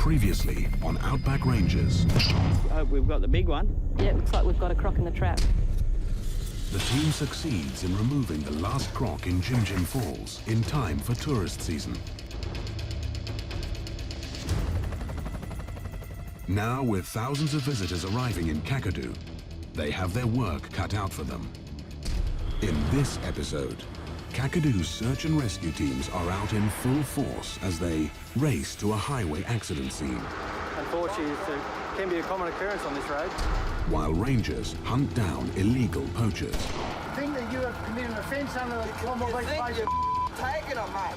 Previously on Outback Rangers. I hope we've got the big one. Yeah, it looks like we've got a croc in the trap. The team succeeds in removing the last croc in Jim Jim Falls in time for tourist season. Now, with thousands of visitors arriving in Kakadu, they have their work cut out for them. In this episode, Kakadu's search and rescue teams are out in full force as they race to a highway accident scene. Unfortunately, it can be a common occurrence on this road. While rangers hunt down illegal poachers. I think that you have committed an offence under the Commonwealth Place. Taking them, mate.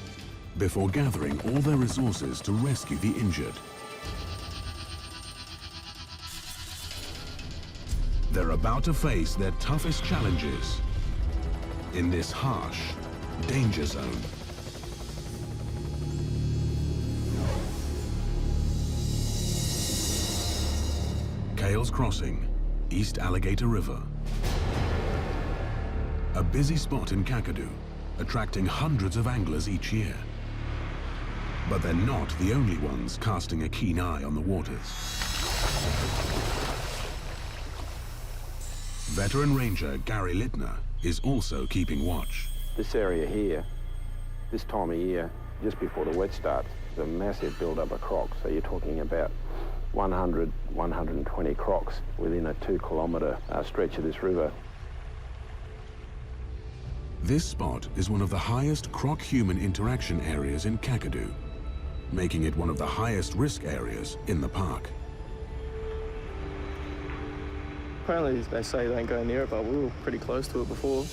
Before gathering all their resources to rescue the injured. They're about to face their toughest challenges in this harsh danger zone. Kales Crossing, East Alligator River. A busy spot in Kakadu, attracting hundreds of anglers each year. But they're not the only ones casting a keen eye on the waters. Veteran ranger Gary Littner is also keeping watch. This area here, this time of year, just before the wet starts, there's a massive build-up of crocs. So you're talking about 100, 120 crocs within a 2-kilometre stretch of this river. This spot is one of the highest croc-human interaction areas in Kakadu, making it one of the highest risk areas in the park. Apparently, they say don't go near it, but we were pretty close to it before.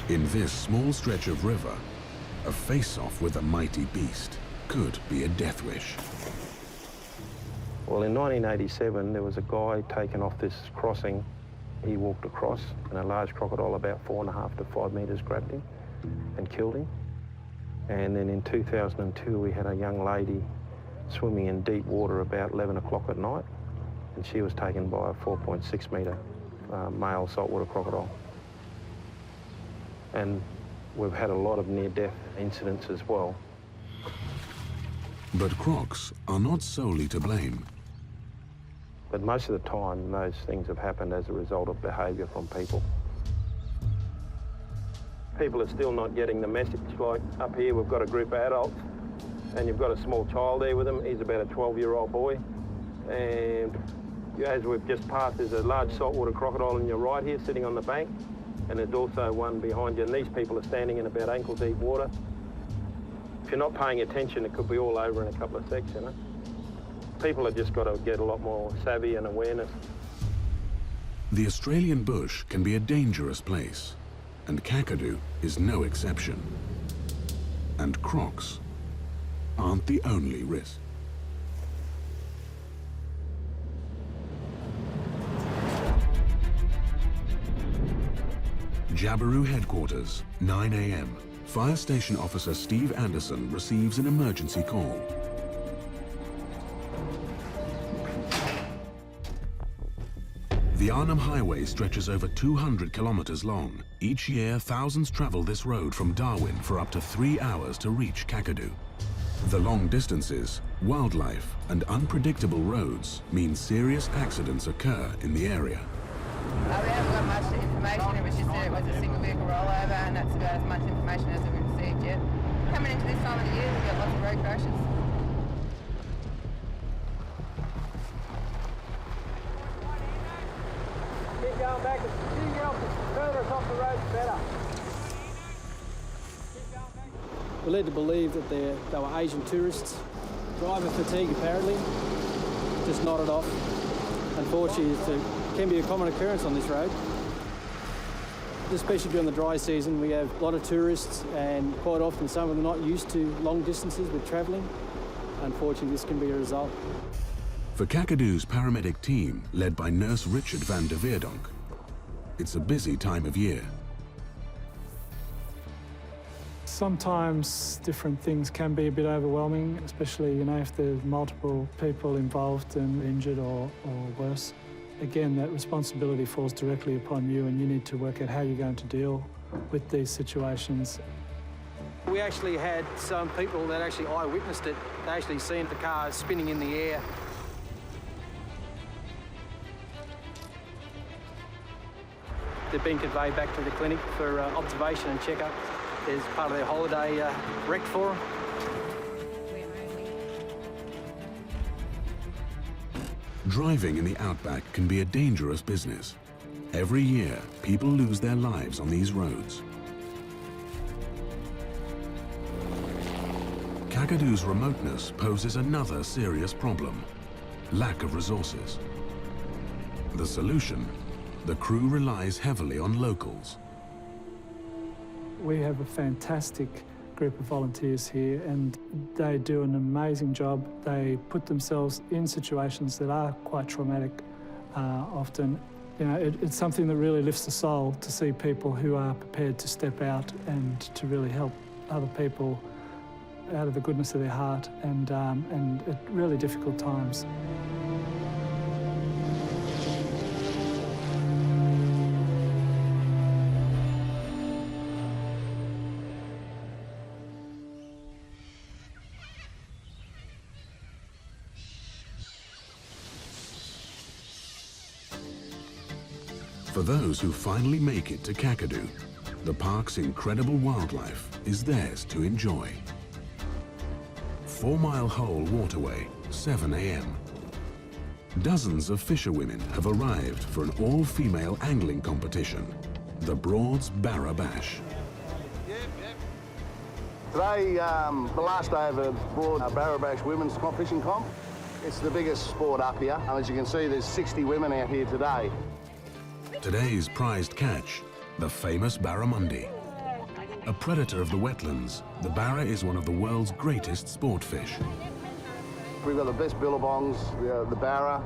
In this small stretch of river, a face-off with a mighty beast could be a death wish. Well, in 1987, there was a guy taken off this crossing. He walked across, and a large crocodile about 4.5 to 5 metres grabbed him and killed him. And then in 2002, we had a young lady swimming in deep water about 11 o'clock at night, and she was taken by a 4.6 metre male saltwater crocodile. And we've had a lot of near-death incidents as well. But crocs are not solely to blame. But most of the time, those things have happened as a result of behaviour from people. People are still not getting the message. Like up here, we've got a group of adults, and you've got a small child there with them. He's about a 12-year-old boy. And as we've just passed, there's a large saltwater crocodile on your right here, sitting on the bank. And there's also one behind you, and these people are standing in about ankle-deep water. If you're not paying attention, it could be all over in a couple of seconds, you know? People have just got to get a lot more savvy and awareness. The Australian bush can be a dangerous place, and Kakadu is no exception. And crocs aren't the only risk. Jabiru headquarters, 9 a.m. Fire Station Officer Steve Anderson receives an emergency call. The Arnhem Highway stretches over 200 kilometers long. Each year, thousands travel this road from Darwin for up to 3 hours to reach Kakadu. The long distances, wildlife, and unpredictable roads mean serious accidents occur in the area. We haven't got much information. It was just that it was a single vehicle rollover, and that's about as much information as we've received yet. Coming into this time of the year, we've got lots of road crashes. Keep going back. Keep going further off the road, better. We're led to believe that they were Asian tourists. Driver fatigue, apparently, just nodded off. Unfortunately, it can be a common occurrence on this road. Especially during the dry season, we have a lot of tourists, and quite often some of them are not used to long distances with travelling. Unfortunately, this can be a result. For Kakadu's paramedic team, led by Nurse Richard van der Veerdonk, it's a busy time of year. Sometimes different things can be a bit overwhelming, especially, if there's multiple people involved and injured or worse. Again, that responsibility falls directly upon you, and you need to work out how you're going to deal with these situations. We actually had some people that actually eyewitnessed it. They actually seen the car spinning in the air. They've been conveyed back to the clinic for observation and checkup as part of their holiday wrecked for them. Driving in the outback can be a dangerous business. Every year, people lose their lives on these roads. Kakadu's remoteness poses another serious problem: lack of resources. The solution? The crew relies heavily on locals. We have a fantastic group of volunteers here, and they do an amazing job. They put themselves in situations that are quite traumatic often. You know, it's something that really lifts the soul to see people who are prepared to step out and to really help other people out of the goodness of their heart and at really difficult times. For those who finally make it to Kakadu, the park's incredible wildlife is theirs to enjoy. 4-mile hole waterway, 7 a.m. Dozens of fisherwomen have arrived for an all-female angling competition, the Broad's Barra Bash. Today, the last day of the Broad Barra Bash women's fishing comp. It's the biggest sport up here. As you can see, there's 60 women out here today. Today's prized catch, the famous barramundi. A predator of the wetlands, the barra is one of the world's greatest sport fish. We've got the best billabongs, the barra,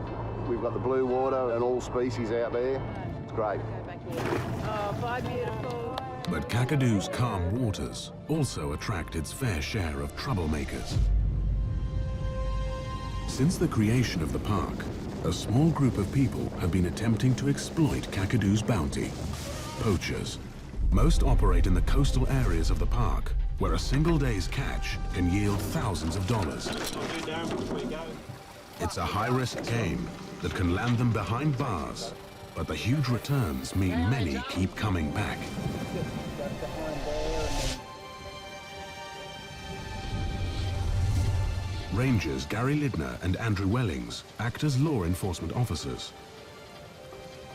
we've got the blue water and all species out there. It's great. Oh, bye, beautiful. But Kakadu's calm waters also attract its fair share of troublemakers. Since the creation of the park, a small group of people have been attempting to exploit Kakadu's bounty: poachers. Most operate in the coastal areas of the park, where a single day's catch can yield thousands of dollars. It's a high-risk game that can land them behind bars, but the huge returns mean many keep coming back. Rangers Gary Lidner and Andrew Wellings act as law enforcement officers,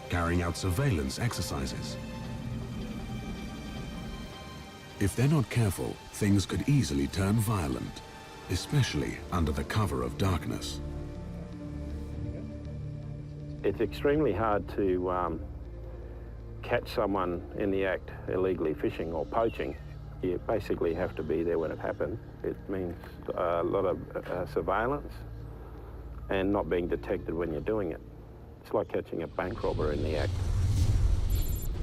carrying out surveillance exercises. If they're not careful, things could easily turn violent, especially under the cover of darkness. It's extremely hard to catch someone in the act illegally fishing or poaching. You basically have to be there when it happens. It means a lot of surveillance and not being detected when you're doing it. It's like catching a bank robber in the act.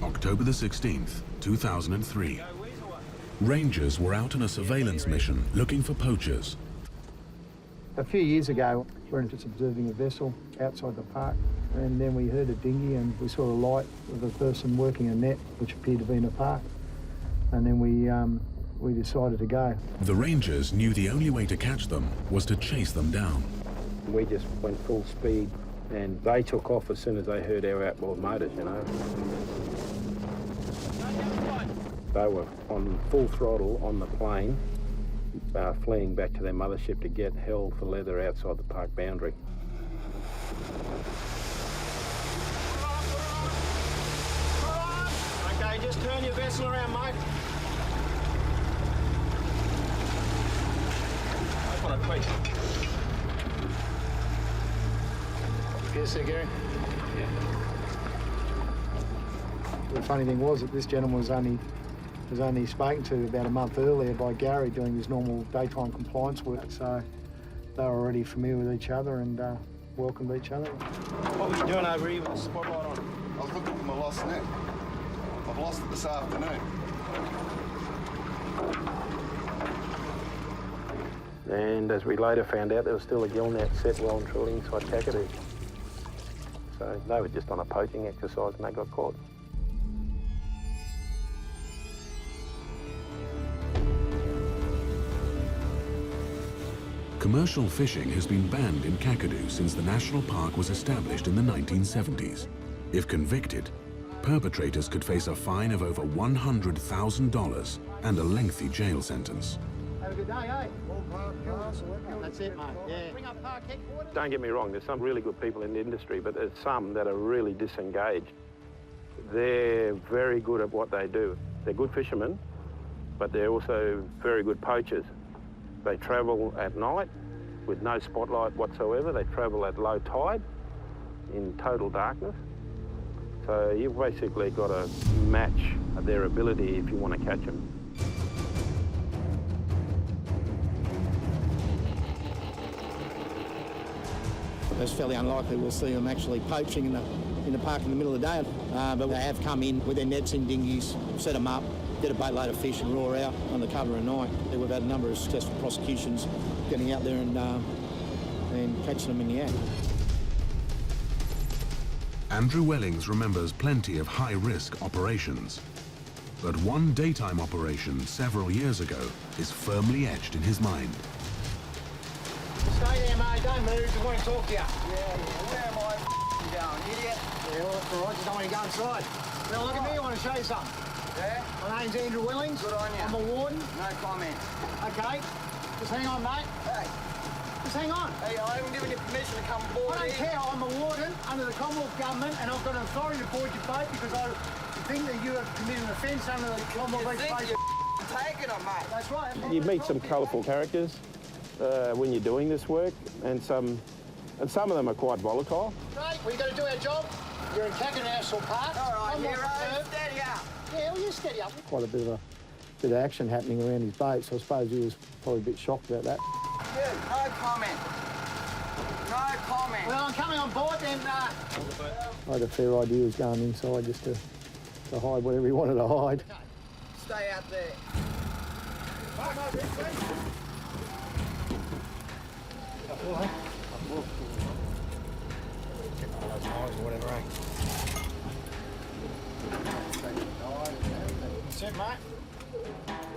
October the 16th, 2003. Rangers were out on a surveillance mission looking for poachers. A few years ago, we were just observing a vessel outside the park, and then we heard a dinghy and we saw a light of a person working a net, which appeared to be in a park. And then we decided to go. The Rangers knew the only way to catch them was to chase them down. We just went full speed and they took off as soon as they heard our outboard motors, you know. They were on full throttle on the plane, fleeing back to their mothership to get held for leather outside the park boundary. Okay, just turn your vessel around, mate. Open it quick. Yes, sir, Gary. Yeah. The funny thing was that this gentleman was only spoken to about a month earlier by Gary doing his normal daytime compliance work, so they were already familiar with each other and welcomed each other. What were you doing over here with the spotlight on? I was looking for my lost net. I've lost it this afternoon. And as we later found out, there was still a gill net set well and truly inside Kakadu. So they were just on a poaching exercise and they got caught. Commercial fishing has been banned in Kakadu since the national park was established in the 1970s. If convicted, perpetrators could face a fine of over $100,000 and a lengthy jail sentence. Have a good day, eh? That's it, mate. Yeah. Bring up park headquarters. Don't get me wrong, there's some really good people in the industry, but there's some that are really disengaged. They're very good at what they do. They're good fishermen, but they're also very good poachers. They travel at night with no spotlight whatsoever. They travel at low tide in total darkness. So you've basically got to match their ability if you want to catch them. It's fairly unlikely we'll see them actually poaching in the park in the middle of the day, but they have come in with their nets and dinghies, set them up, get a boatload of fish and roar out on the cover of night. We've had a number of successful prosecutions getting out there and catching them in the act. Andrew Wellings remembers plenty of high-risk operations, but one daytime operation several years ago is firmly etched in his mind. Stay there, mate. Don't move. Just want to talk to you. Yeah. Where am I going, idiot? Yeah, well, that's all right. Just don't want you to go inside. Now, look at me. I want to show you something. Yeah? My name's Andrew Wellings. Good on you. I'm a warden. No comment. Okay. Just hang on, mate. Hey. Just hang on. Hey, I haven't given you permission to come aboard I don't here. care. I'm a warden under the Commonwealth Government, and I've got an authority to board your boat because I think that you have committed an offence under the Commonwealth You think Space. you're taking them, mate? That's right. You meet some colourful characters when you're doing this work, and some of them are quite volatile. Right, we've got to do our job. You're in Kakadu National Park. All right, Commonwealth hero, Reserve. steady up. Yeah, well, you steady up. Quite a bit of action happening around his boat, so I suppose he was probably a bit shocked about that. You, no comment. No comment. Well, I'm coming on board then. I had a fair idea of going inside just to hide whatever he wanted to hide. Stay out there.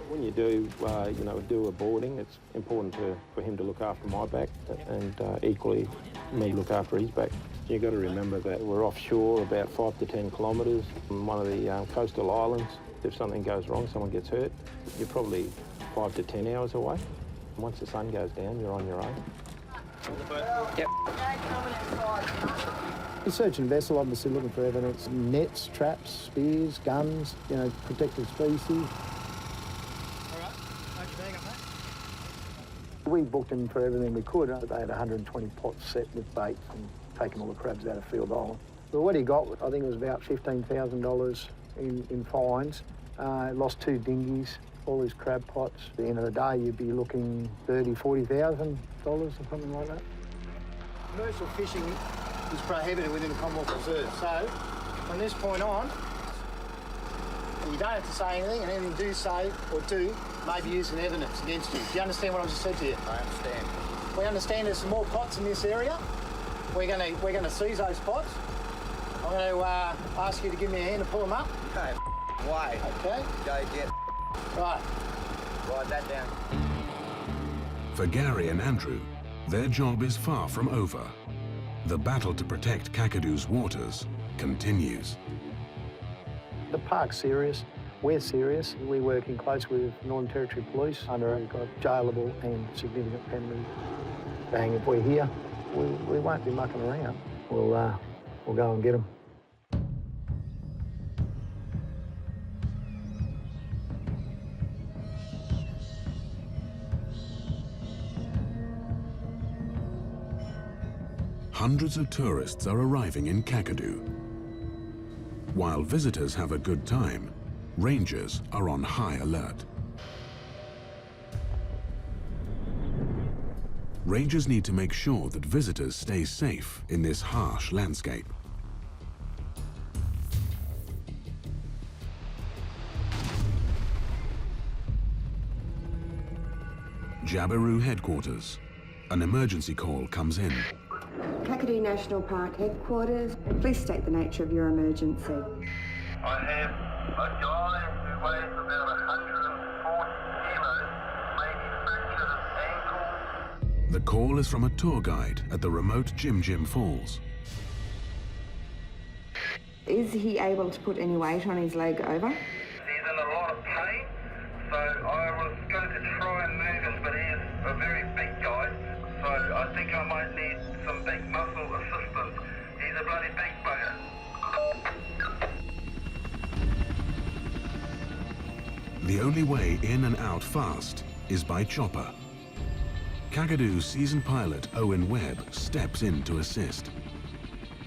When you do a boarding, it's important for him to look after my back, and equally me look after his back. You've got to remember that we're offshore about 5 to 10 kilometres from one of the coastal islands. If something goes wrong, someone gets hurt, you're probably 5 to 10 hours away. Once the sun goes down, you're on your own. Yep. The search and vessel obviously looking for evidence, nets, traps, spears, guns, protected species. We booked him for everything we could. They had 120 pots set with bait and taken all the crabs out of Field Island. But what he got, I think it was about $15,000 in fines. Lost 2 dinghies, all his crab pots. At the end of the day, you'd be looking $30,000, $40,000 or something like that. Commercial fishing is prohibited within the Commonwealth Reserve. So, from this point on, you don't have to say anything, and anything you do say or do may be used in evidence against you. Do you understand what I just said to you? I understand. We understand there's some more pots in this area. We're going to seize those pots. I'm going to ask you to give me a hand to pull them up. Okay. Why? Okay. Go get. Right. Write that down. For Gary and Andrew, their job is far from over. The battle to protect Kakadu's waters continues. The park's serious. We're serious. We're working close with Northern Territory Police under a jailable and significant penalty. Bang, if we're here, we won't be mucking around. We'll go and get them. Hundreds of tourists are arriving in Kakadu. While visitors have a good time, rangers are on high alert. Rangers need to make sure that visitors stay safe in this harsh landscape. Jabiru headquarters. An emergency call comes in. Kakadu National Park headquarters. Please state the nature of your emergency. I have a guy who weighs about 140 kilos, maybe fractured his ankle. The call is from a tour guide at the remote Jim Jim Falls. Is he able to put any weight on his leg over? He's in a lot of pain, so I was going to try and move him, but he is a very big guy, so I think I might need some big muscle assistance. He's a bloody big bugger. The only way in and out fast is by chopper. Kakadu seasoned pilot Owen Webb steps in to assist.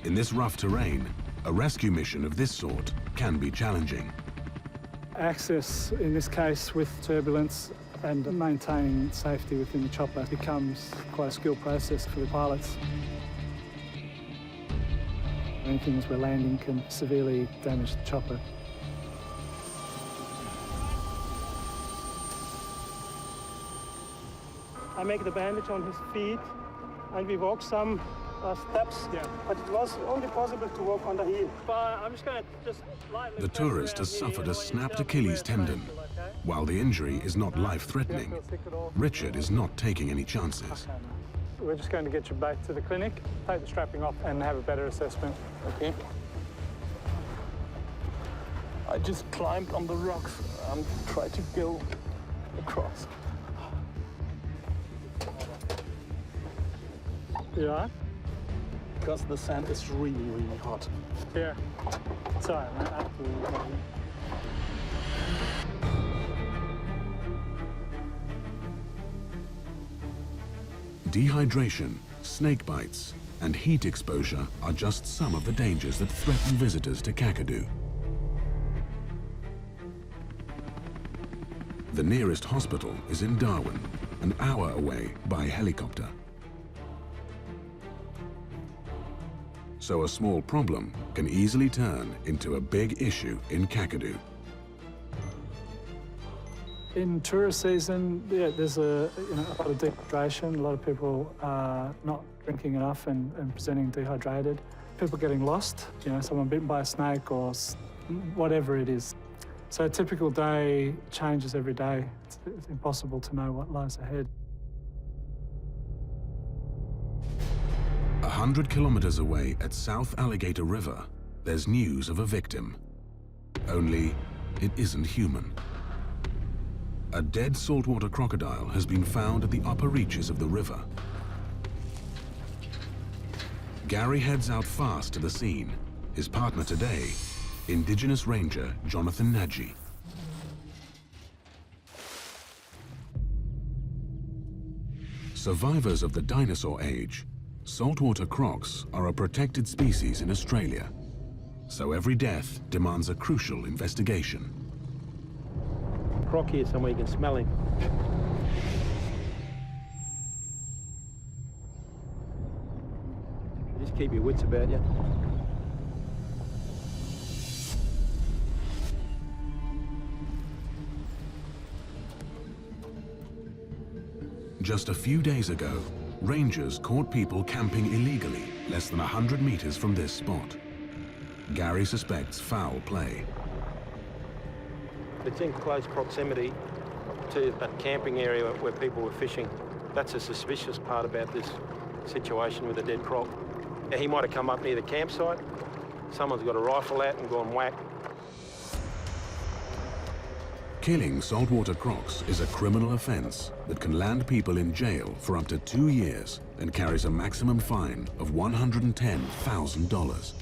In this rough terrain, a rescue mission of this sort can be challenging. Access, in this case with turbulence, and maintaining safety within the chopper becomes quite a skilled process for the pilots. Anything as we're landing can severely damage the chopper. I make the bandage on his feet and we walk some steps, but it was only possible to walk on the heel. But I'm just going to just lightly... The tourist has suffered a snapped Achilles tendon. While the injury is not life-threatening, Richard is not taking any chances. We're just going to get you back to the clinic, take the strapping off and have a better assessment. Okay. I just climbed on the rocks and tried to go across. Yeah? Because the sand is really, really hot. Yeah. Sorry, man. I have to... Dehydration, snake bites, and heat exposure are just some of the dangers that threaten visitors to Kakadu. The nearest hospital is in Darwin, an hour away by helicopter. So a small problem can easily turn into a big issue in Kakadu. In tourist season, there's a lot of dehydration. A lot of people are not drinking enough and presenting dehydrated. People getting lost, someone bitten by a snake or whatever it is. So a typical day changes every day. It's impossible to know what lies ahead. 100 kilometers away at South Alligator River, there's news of a victim. Only it isn't human. A dead saltwater crocodile has been found at the upper reaches of the river. Gary heads out fast to the scene. His partner today, Indigenous Ranger Jonathan Nagy. Survivors of the dinosaur age, saltwater crocs are a protected species in Australia. So every death demands a crucial investigation. Croc here somewhere you can smell him. Just keep your wits about you. Just a few days ago, rangers caught people camping illegally less than 100 meters from this spot. Gary suspects foul play. It's in close proximity to that camping area where people were fishing. That's a suspicious part about this situation with the dead croc. Yeah, he might have come up near the campsite. Someone's got a rifle out and gone whack. Killing saltwater crocs is a criminal offense that can land people in jail for up to 2 years and carries a maximum fine of $110,000.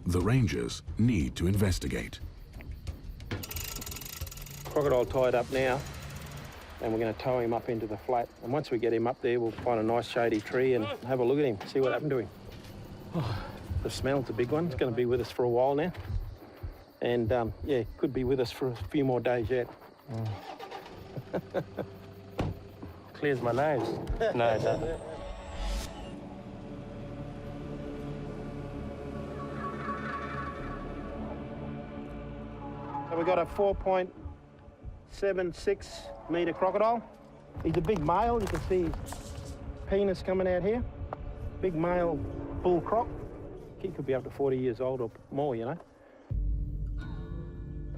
The rangers need to investigate. Crocodile tied up now, and we're going to tow him up into the flat. And once we get him up there, we'll find a nice shady tree and have a look at him, see what happened to him. Oh, the smell's a big one. It's going to be with us for a while now. And yeah, could be with us for a few more days yet. Clears my nose. No, it doesn't. So we've got a 4.76 metre crocodile. He's a big male. You can see his penis coming out here. Big male bull croc. He could be up to 40 years old or more,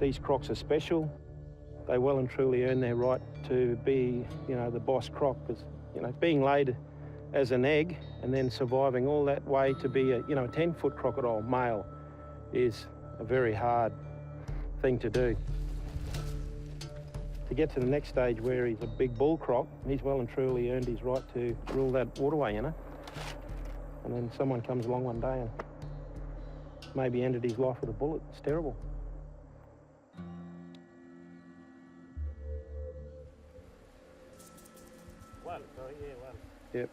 These crocs are special. they well and truly earn their right to be, you know, the boss croc. Because, you know, being laid as an egg and then surviving all that way to be a, you know, a 10-foot crocodile male is a very hard thing to do. To get to the next stage where he's a big bull croc, he's well and truly earned his right to rule that waterway, you know. And then someone comes along one day and maybe ended his life with a bullet. It's terrible. Yep.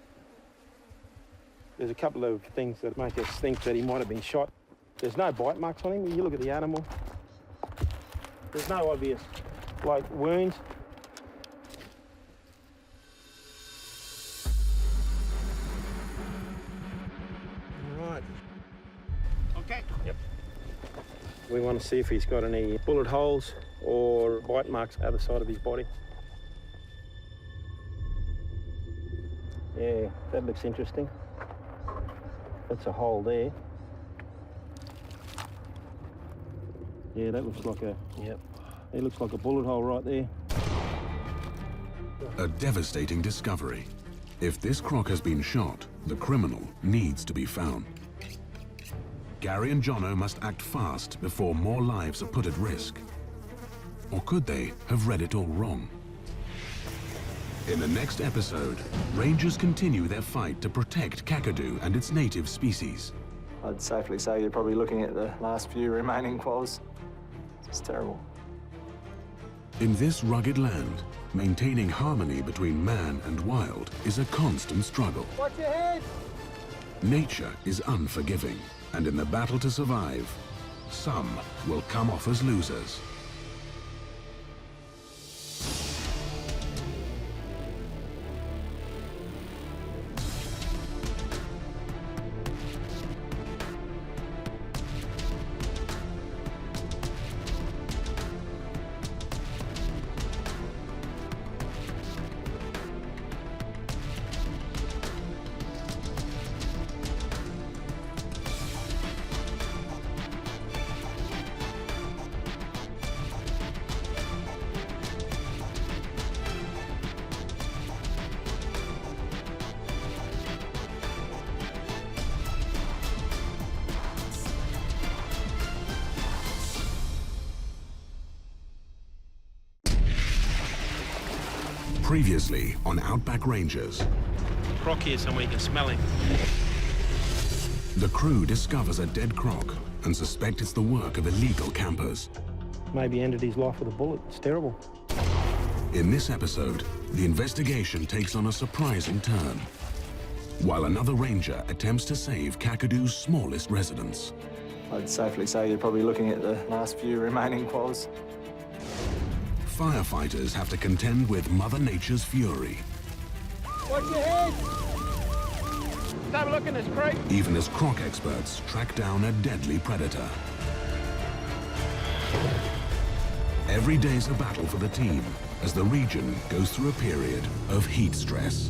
There's a couple of things that make us think that he might have been shot. There's no bite marks on him. You look at the animal, there's no obvious, like, wounds. All right. Okay. Yep. We want to see if he's got any bullet holes or bite marks either side of his body. Yeah, that looks interesting. That's a hole there. Yeah, that looks like a, yep. It looks like a bullet hole right there. A devastating discovery. If this croc has been shot, the criminal needs to be found. Gary and Jono must act fast before more lives are put at risk. Or could they have read it all wrong? In the next episode, rangers continue their fight to protect Kakadu and its native species. I'd safely say you're probably looking at the last few remaining quolls. It's terrible. In this rugged land, maintaining harmony between man and wild is a constant struggle. Watch your head! Nature is unforgiving, and in the battle to survive, some will come off as losers. Previously on Outback Rangers. Croc here somewhere, you can smell him. The crew discovers a dead croc and suspect it's the work of illegal campers. Maybe ended his life with a bullet. It's terrible. In this episode, the investigation takes on a surprising turn, while another ranger attempts to save Kakadu's smallest residents. I'd safely say you're probably looking at the last few remaining quolls. Firefighters have to contend with Mother Nature's fury. Watch your head! Have a look in this creek. Even as croc experts track down a deadly predator. Every day's a battle for the team as the region goes through a period of heat stress.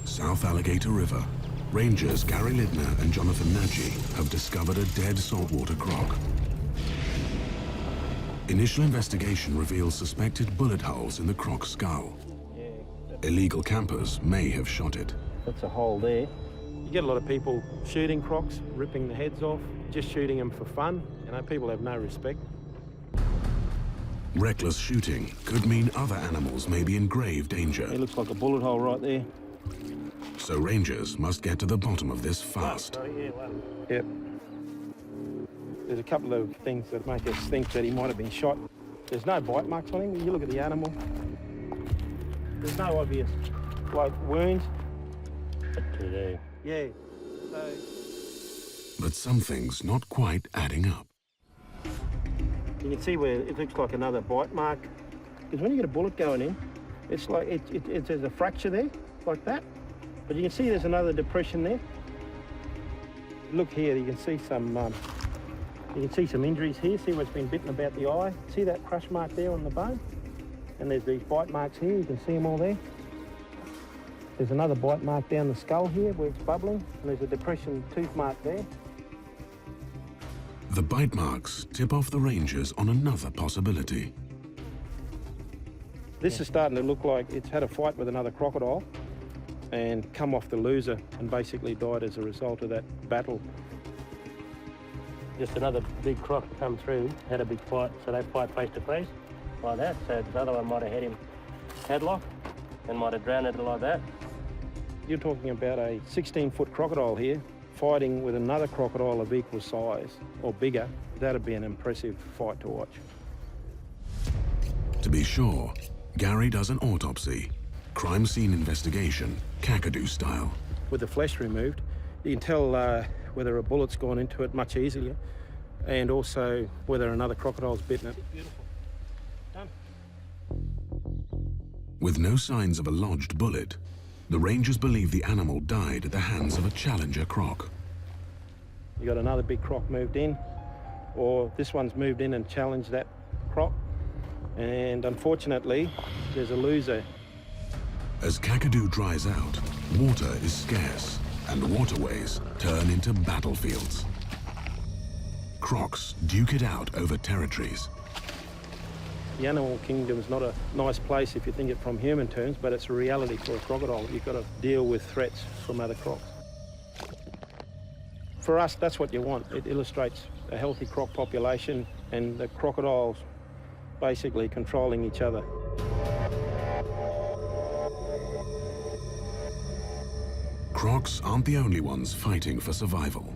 South Alligator River. Rangers Gary Lidner and Jonathan Nagy have discovered a dead saltwater croc. Initial investigation reveals suspected bullet holes in the croc's skull. Illegal campers may have shot it. That's a hole there. You get a lot of people shooting crocs, ripping the heads off, just shooting them for fun. You know, people have no respect. Reckless shooting could mean other animals may be in grave danger. It looks like a bullet hole right there. So rangers must get to the bottom of this fast. Yep. There's a couple of things that make us think that he might have been shot. There's no bite marks on him. You look at the animal, there's no obvious, like, wounds. Yeah. So... But something's not quite adding up. You can see where it looks like another bite mark. Because when you get a bullet going in, it's like there's a fracture there, like that. But you can see there's another depression there. Look here, you can see some injuries here. See where it's been bitten about the eye. See that crush mark there on the bone? And there's these bite marks here. You can see them all there. There's another bite mark down the skull here where it's bubbling, and there's a depression tooth mark there. The bite marks tip off the rangers on another possibility. This is starting to look like it's had a fight with another crocodile and come off the loser and basically died as a result of that battle. Just another big croc come through, had a big fight, so they fight face to face like that. So the other one might have had him headlock and might have drowned it like that. You're talking about a 16-foot crocodile here fighting with another crocodile of equal size or bigger. That'd be an impressive fight to watch. To be sure, Gary does an autopsy, crime scene investigation, Kakadu style. With the flesh removed, you can tell whether a bullet's gone into it much easier and also whether another crocodile's bitten it. Beautiful. Done. With no signs of a lodged bullet, the rangers believe the animal died at the hands of a challenger croc. You got another big croc moved in, or this one's moved in and challenged that croc, and unfortunately, there's a loser. As Kakadu dries out, water is scarce, and waterways turn into battlefields. Crocs duke it out over territories. The animal kingdom's not a nice place if you think it from human terms, but it's a reality for a crocodile. You've got to deal with threats from other crocs. For us, that's what you want. It illustrates a healthy croc population and the crocodiles basically controlling each other. Crocs aren't the only ones fighting for survival.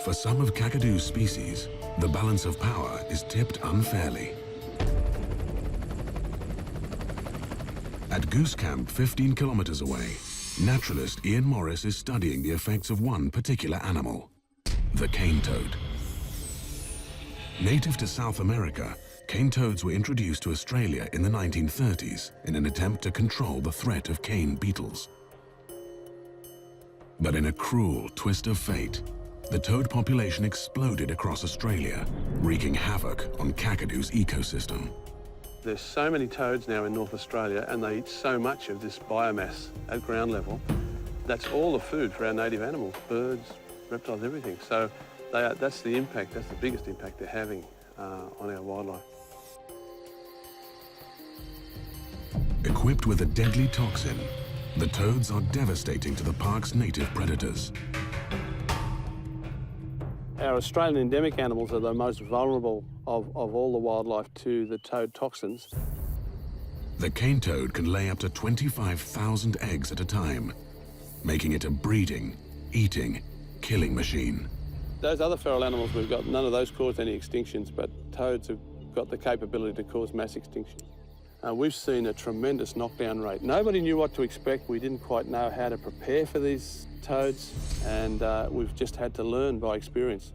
For some of Kakadu's species, the balance of power is tipped unfairly. At Goose Camp, 15 kilometers away, naturalist Ian Morris is studying the effects of one particular animal, the cane toad. Native to South America, cane toads were introduced to Australia in the 1930s in an attempt to control the threat of cane beetles. But in a cruel twist of fate, the toad population exploded across Australia, wreaking havoc on Kakadu's ecosystem. There's so many toads now in North Australia and they eat so much of this biomass at ground level. That's all the food for our native animals, birds, reptiles, everything. So that's the impact, that's the biggest impact they're having on our wildlife. Equipped with a deadly toxin, the toads are devastating to the park's native predators. Our Australian endemic animals are the most vulnerable of all the wildlife to the toad toxins. The cane toad can lay up to 25,000 eggs at a time, making it a breeding, eating, killing machine. Those other feral animals we've got, none of those caused any extinctions, but toads have got the capability to cause mass extinction. We've seen a tremendous knockdown rate. Nobody knew what to expect. We didn't quite know how to prepare for these toads, and we've just had to learn by experience.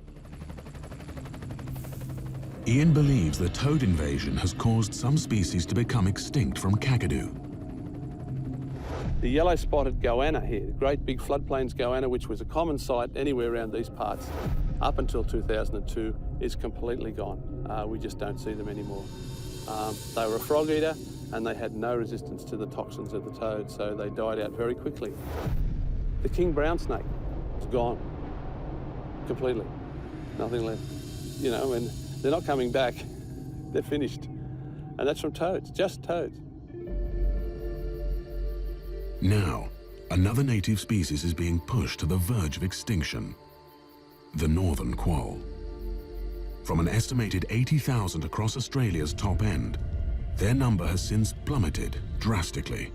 Ian believes the toad invasion has caused some species to become extinct from Kakadu. The yellow-spotted goanna here, the great big floodplains goanna, which was a common sight anywhere around these parts up until 2002, is completely gone. We just don't see them anymore. They were a frog eater and they had no resistance to the toxins of the toad, so they died out very quickly. The king brown snake is gone completely, nothing left. You know, and they're not coming back, they're finished. And that's from toads, just toads. Now, another native species is being pushed to the verge of extinction, the northern quoll. From an estimated 80,000 across Australia's top end, their number has since plummeted drastically.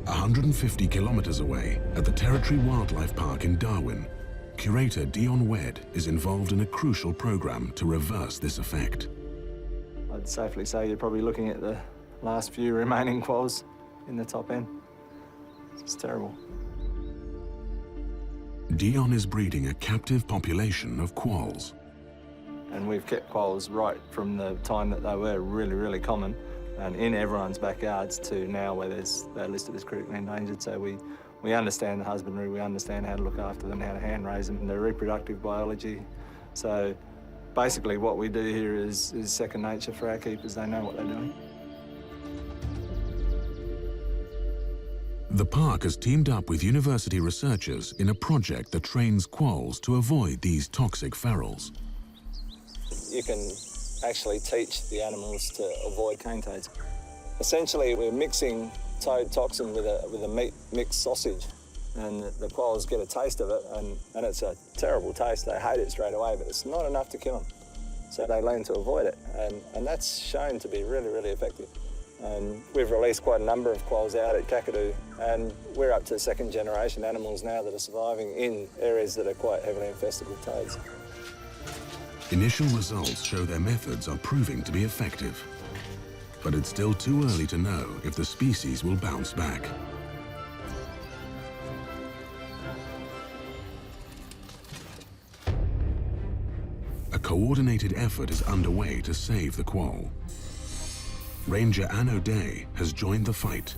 A 150 kilometers away, at the Territory Wildlife Park in Darwin, curator Dion Wedd is involved in a crucial program to reverse this effect. I'd safely say you're probably looking at the last few remaining quolls in the top end. It's terrible. Dion is breeding a captive population of quolls. And we've kept quolls right from the time that they were really, really common and in everyone's backyards to now where they're listed as critically endangered. So we understand the husbandry, we understand how to look after them, how to hand raise them, their reproductive biology. So basically what we do here is second nature for our keepers. They know what they're doing. The park has teamed up with university researchers in a project that trains quolls to avoid these toxic ferals. You can actually teach the animals to avoid cane toads. Essentially, we're mixing toad toxin with a meat mixed sausage, and the quolls get a taste of it, and it's a terrible taste. They hate it straight away, but it's not enough to kill them. So they learn to avoid it, and that's shown to be really, really effective. And we've released quite a number of quolls out at Kakadu, and we're up to second generation animals now that are surviving in areas that are quite heavily infested with toads. Initial results show their methods are proving to be effective. But it's still too early to know if the species will bounce back. A coordinated effort is underway to save the quoll. Ranger Anne O'Day has joined the fight.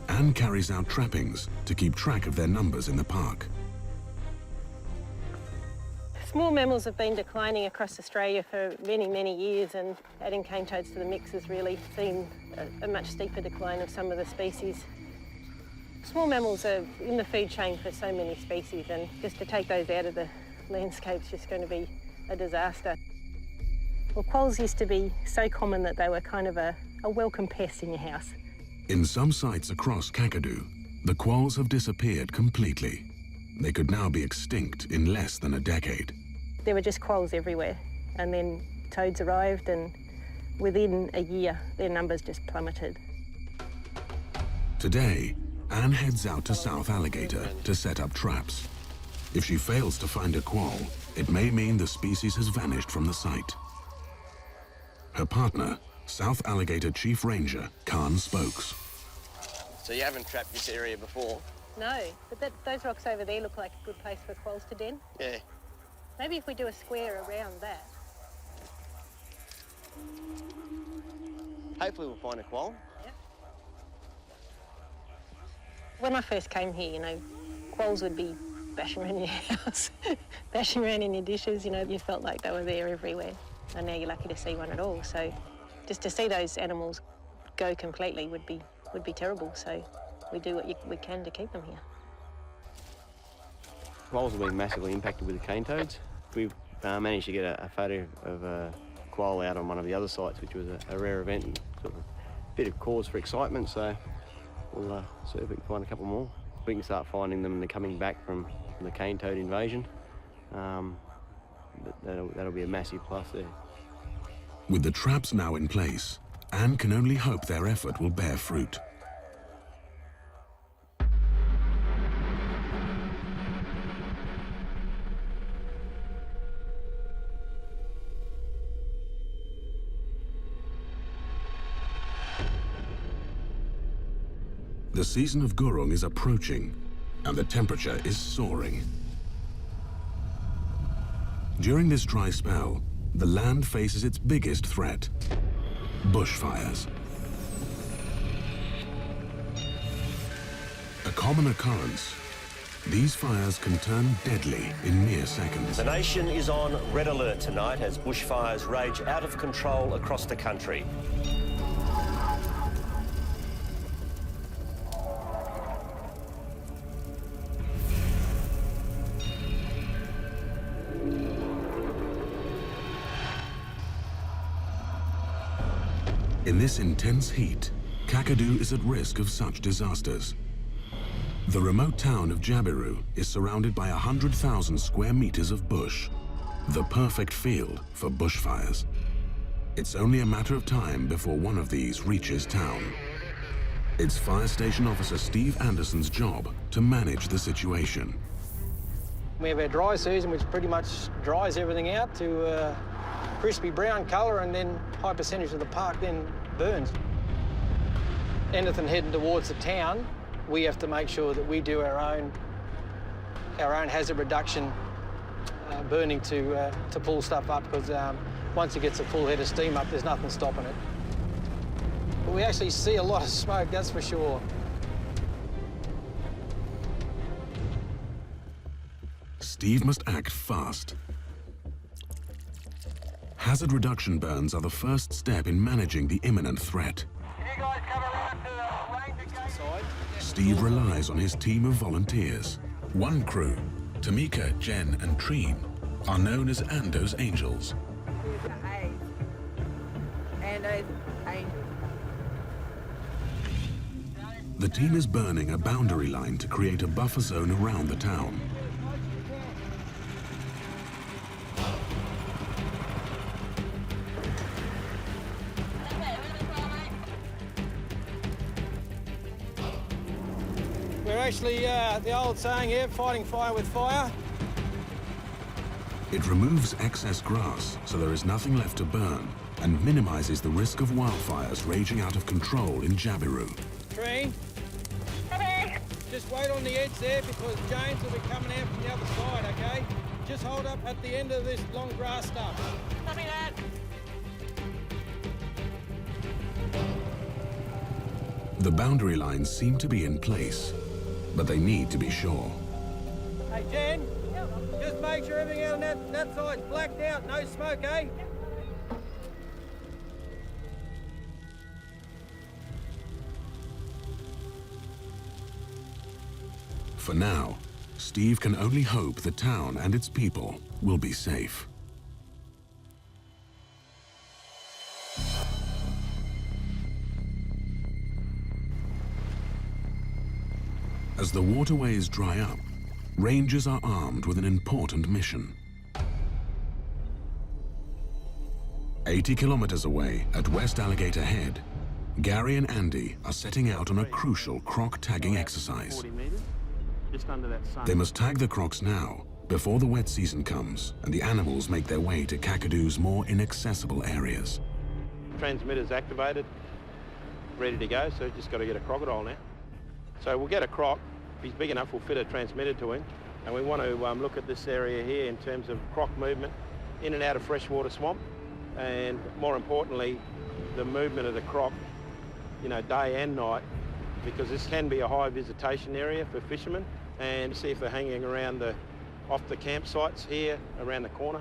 Anne carries out trappings to keep track of their numbers in the park. Small mammals have been declining across Australia for many, many years, and adding cane toads to the mix has really seen a much steeper decline of some of the species. Small mammals are in the food chain for so many species, and just to take those out of the landscape's just going to be a disaster. Well, quolls used to be so common that they were kind of a welcome pest in your house. In some sites across Kakadu, the quolls have disappeared completely. They could now be extinct in less than a decade. There were just quolls everywhere, and then toads arrived, and within a year their numbers just plummeted. Today, Anne heads out to South Alligator to set up traps. If she fails to find a quoll, it may mean the species has vanished from the site. Her partner, South Alligator Chief Ranger Khan Spokes. So you haven't trapped this area before? No, but those rocks over there look like a good place for quolls to den. Yeah. Maybe if we do a square around that. Hopefully we'll find a quoll. Yep. When I first came here, you know, quolls would be bashing around your house, bashing around in your dishes, you know, you felt like they were there everywhere. And now you're lucky to see one at all. So just to see those animals go completely would be terrible. So we do what we can to keep them here. Quolls have been massively impacted with the cane toads. We've managed to get a photo of a quoll out on one of the other sites, which was a rare event and sort of a bit of cause for excitement. So we'll see if we can find a couple more. We can start finding them and they're coming back from the cane toad invasion. That'll be a massive plus there. With the traps now in place, Anne can only hope their effort will bear fruit. The season of Gurung is approaching, and the temperature is soaring. During this dry spell, the land faces its biggest threat: bushfires. A common occurrence, these fires can turn deadly in mere seconds. The nation is on red alert tonight as bushfires rage out of control across the country. In this intense heat, Kakadu is at risk of such disasters. The remote town of Jabiru is surrounded by 100,000 square meters of bush, the perfect field for bushfires. It's only a matter of time before one of these reaches town. It's Fire Station Officer Steve Anderson's job to manage the situation. We have our dry season, which pretty much dries everything out to crispy brown colour, and then high percentage of the park then burns. Anything heading towards the town, we have to make sure that we do our own hazard reduction burning to pull stuff up, because once it gets a full head of steam up, there's nothing stopping it. But we actually see a lot of smoke, that's for sure. Steve must act fast. Hazard reduction burns are the first step in managing the imminent threat. Steve relies on his team of volunteers. One crew, Tamika, Jen and Treen, are known as Ando's Angels. Ando's Angels. The team is burning a boundary line to create a buffer zone around the town. We're actually, the old saying here, fighting fire with fire. It removes excess grass so there is nothing left to burn and minimizes the risk of wildfires raging out of control in Jabiru. Treen. Just wait on the edge there because James will be coming out from the other side, okay? Just hold up at the end of this long grass stuff. Copy that. The boundary lines seem to be in place, but they need to be sure. Hey, Jen, just make sure everything out on that side's blacked out, no smoke, eh? For now, Steve can only hope the town and its people will be safe. As the waterways dry up, rangers are armed with an important mission. 80 kilometers away at West Alligator Head, Gary and Andy are setting out on a crucial croc tagging exercise. 40 metres, just under that sun. They must tag the crocs now, before the wet season comes and the animals make their way to Kakadu's more inaccessible areas. Transmitter's activated, ready to go, so just got to get a crocodile now. So we'll get a croc. If he's big enough, we'll fit a transmitter to him. And we want to look at this area here in terms of croc movement in and out of freshwater swamp. And more importantly, the movement of the croc, you know, day and night, because this can be a high visitation area for fishermen. And see if they're hanging around off the campsites here around the corner.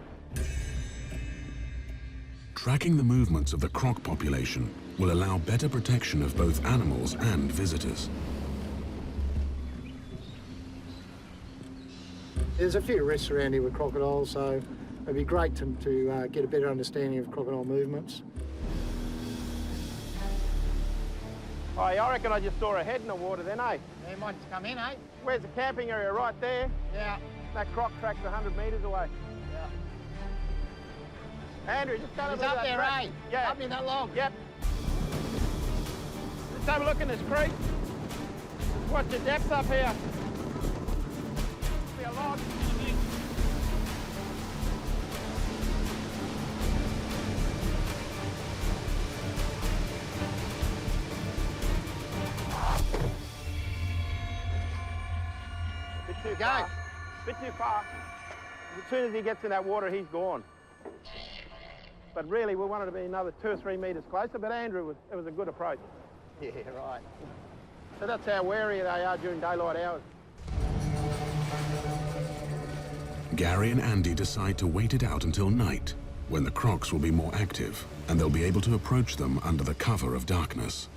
Tracking the movements of the croc population will allow better protection of both animals and visitors. There's a few risks around here with crocodiles, so it'd be great to get a better understanding of crocodile movements. Oh, I reckon I just saw a head in the water then, eh? They might just come in, eh? Where's the camping area? Right there? Yeah. That croc track's 100 metres away. Yeah. Andrew, just go He's up there, eh? Yeah. Up in that log. Yep. Let's have a look in this creek. What's the depth up here? Be a log. Too far. Bit too far. As soon as he gets in that water, he's gone. But really, we wanted to be another 2 or 3 metres closer, but Andrew, it was a good approach. Yeah, right. So that's how wary they are during daylight hours. Gary and Andy decide to wait it out until night, when the crocs will be more active, and they'll be able to approach them under the cover of darkness.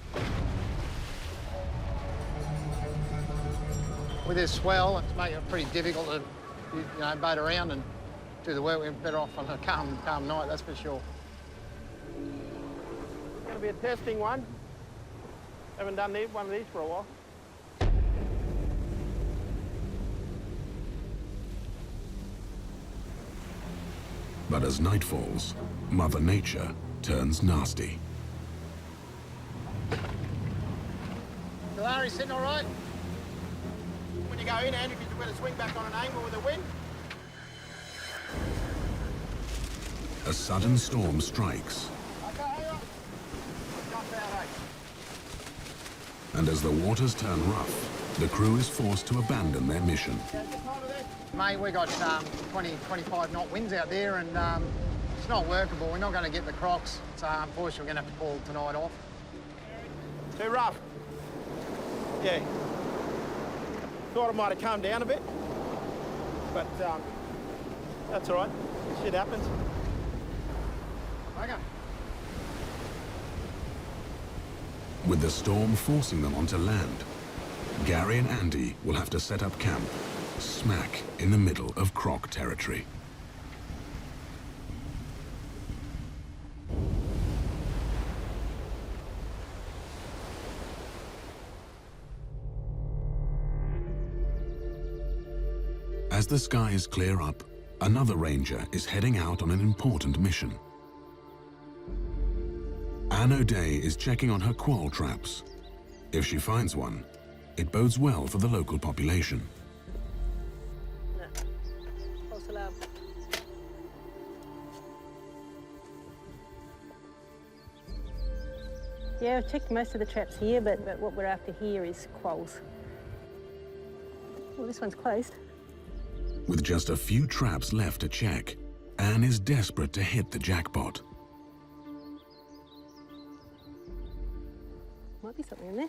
With this swell, it's making it pretty difficult to, boat around and do the work. We're better off on a calm night, that's for sure. It's going to be a testing one. Haven't done one of these for a while. But as night falls, Mother Nature turns nasty. Larry, sitting all right? When you go in, Andrew, you better swing back on an angle with the wind. A sudden storm strikes. And as the waters turn rough, the crew is forced to abandon their mission. Mate, we got 20, 25 knot winds out there and it's not workable. We're not going to get the crocs, so unfortunately we're going to have to call tonight off. Too rough. Yeah. Thought it might have calmed down a bit, but that's all right. Shit happens. Okay. With the storm forcing them onto land, Gary and Andy will have to set up camp smack in the middle of Croc territory. As the skies clear up, another ranger is heading out on an important mission. Anne O'Day is checking on her quoll traps. If she finds one, it bodes well for the local population. No. False alarm. Yeah, I've checked most of the traps here, but what we're after here is quolls. Well, this one's closed. With just a few traps left to check, Anne is desperate to hit the jackpot. Might be something in there.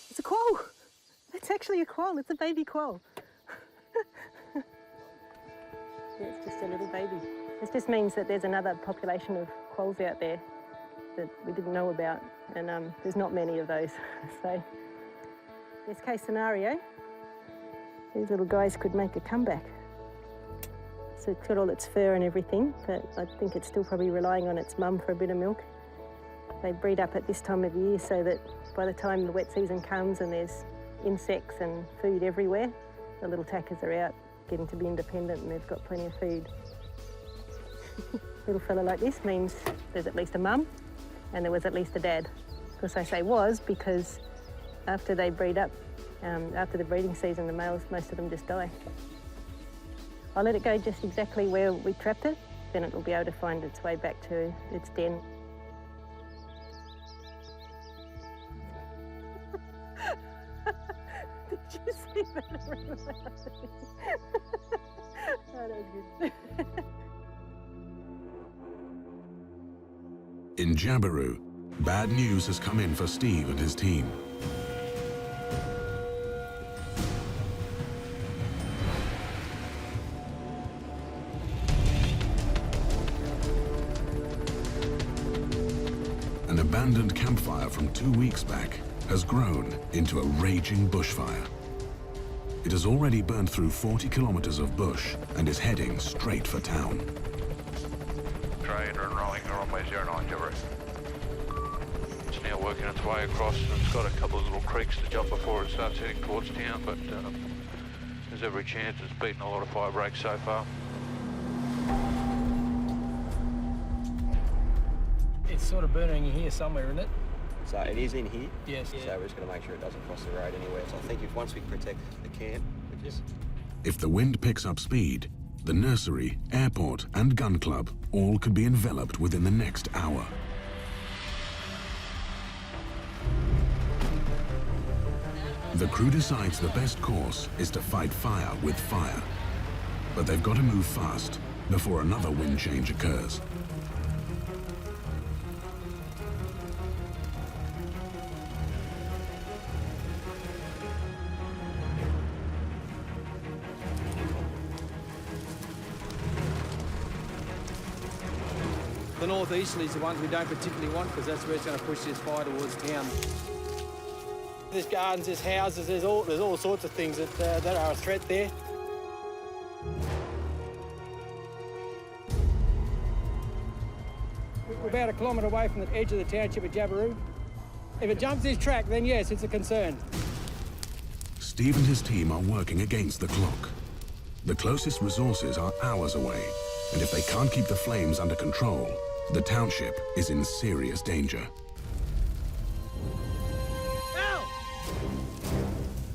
It's a quoll! It's actually a quoll. It's a baby quoll. Yeah, it's just a little baby. This just means that there's another population of quolls out there that we didn't know about, and there's not many of those. So, best case scenario, these little guys could make a comeback. So it's got all its fur and everything, but I think it's still probably relying on its mum for a bit of milk. They breed up at this time of year so that by the time the wet season comes and there's insects and food everywhere, the little tackers are out getting to be independent and they've got plenty of food. Little fella like this means there's at least a mum and there was at least a dad. Of course I say was because after they breed up, after the breeding season, the males, most of them just die. I'll let it go just exactly where we trapped it, then it will be able to find its way back to its den. Did you see that? Oh, that was good. In Jabiru, bad news has come in for Steve and his team. An abandoned campfire from 2 weeks back has grown into a raging bushfire. It has already burned through 40 kilometers of bush and is heading straight for town. Trade and rolling runway 09 Jabiru. It's now working its way across and it's got a couple of little creeks to jump before it starts heading towards town, but there's every chance it's beaten a lot of fire breaks so far. It's sort of burning in here somewhere, isn't it? So it is in here? Yes. So we're just going to make sure it doesn't cross the road anywhere. So I think if once we protect the camp, which is... If the wind picks up speed, the nursery, airport and gun club all could be enveloped within the next hour. The crew decides the best course is to fight fire with fire. But they've got to move fast before another wind change occurs. The northeasterly is the ones we don't particularly want because that's where it's going to push this fire towards town. There's gardens, there's houses, there's all sorts of things that are a threat there. We're about 1 kilometre away from the edge of the township of Jabiru. If it jumps this track, then yes, it's a concern. Steve and his team are working against the clock. The closest resources are hours away, and if they can't keep the flames under control, the township is in serious danger. Ow!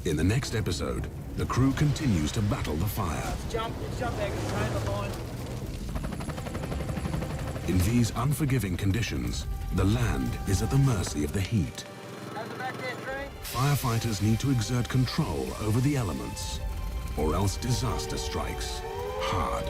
In the next episode, the crew continues to battle the fire. It's jumped there, it's trained the line. In these unforgiving conditions, the land is at the mercy of the heat. Firefighters need to exert control over the elements, or else disaster strikes hard.